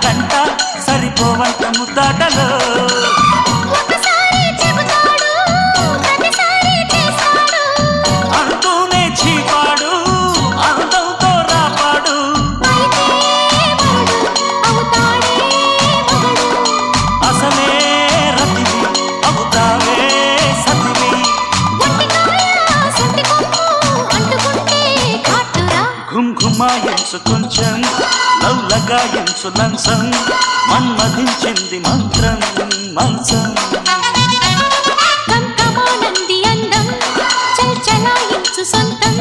గంట సరిపోవంత ముద్దాటలో అంటూనే చీపాడు అందంతో రాపాడు అసలే రతివి అవుతావే సతివి ఘుమ్ ఘుమాయించు కొంచెం లవ్లగాయించు లంచం మన్మధించింది మంత్రం మంచం కంకమానంది అందం చల్ చలాయించు సొంతం